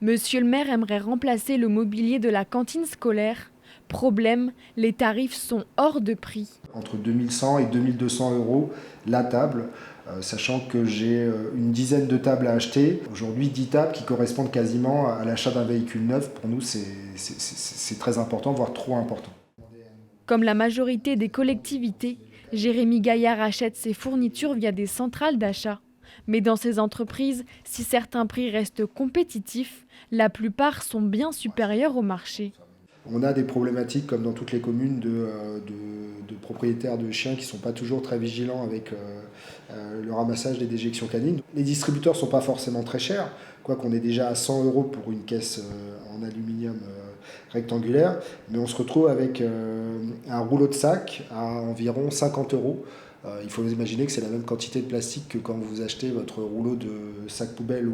Monsieur le maire aimerait remplacer le mobilier de la cantine scolaire. Problème, les tarifs sont hors de prix. Entre 2100 et 2200 euros la table, sachant que j'ai une dizaine de tables à acheter. Aujourd'hui, 10 tables qui correspondent quasiment à l'achat d'un véhicule neuf. Pour nous, c'est très important, voire trop important. Comme la majorité des collectivités, Jérémy Gaillard achète ses fournitures via des centrales d'achat. Mais dans ces entreprises, si certains prix restent compétitifs, la plupart sont bien supérieurs au marché. On a des problématiques, comme dans toutes les communes, de propriétaires de chiens qui ne sont pas toujours très vigilants avec le ramassage des déjections canines. Les distributeurs ne sont pas forcément très chers, quoiqu'on est déjà à 100 euros pour une caisse en aluminium rectangulaire, mais on se retrouve avec un rouleau de sac à environ 50 euros. Il faut imaginer que c'est la même quantité de plastique que quand vous achetez votre rouleau de sac poubelle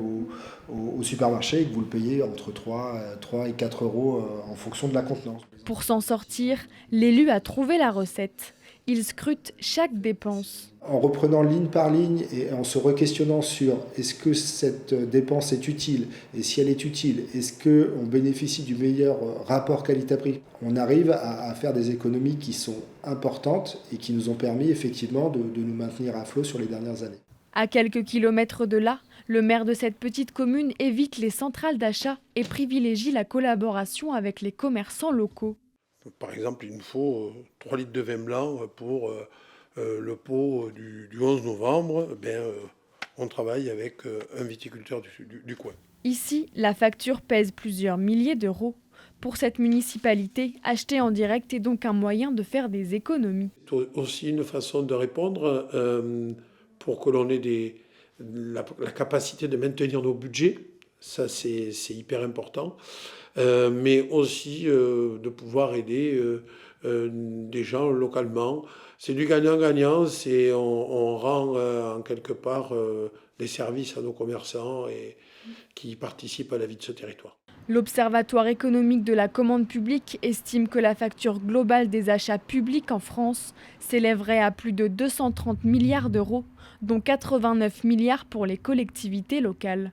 au supermarché et que vous le payez entre 3 et 4 euros en fonction de la contenance. Pour s'en sortir, l'élu a trouvé la recette. Il scrute chaque dépense. En reprenant ligne par ligne et en se re-questionnant sur est-ce que cette dépense est utile, et si elle est utile, est-ce qu'on bénéficie du meilleur rapport qualité-prix, on arrive à faire des économies qui sont importantes et qui nous ont permis effectivement de nous maintenir à flot sur les dernières années. À quelques kilomètres de là, le maire de cette petite commune évite les centrales d'achat et privilégie la collaboration avec les commerçants locaux. Par exemple, il nous faut 3 litres de vin blanc pour le pot du 11 novembre. On travaille avec un viticulteur du coin. Ici, la facture pèse plusieurs milliers d'euros. Pour cette municipalité, acheter en direct est donc un moyen de faire des économies. C'est aussi une façon de répondre pour que l'on ait la capacité de maintenir nos budgets. Ça, c'est hyper important. Mais aussi de pouvoir aider des gens localement. C'est du gagnant-gagnant, on rend en quelque part des services à nos commerçants et qui participent à la vie de ce territoire. L'Observatoire économique de la commande publique estime que la facture globale des achats publics en France s'élèverait à plus de 230 milliards d'euros, dont 89 milliards pour les collectivités locales.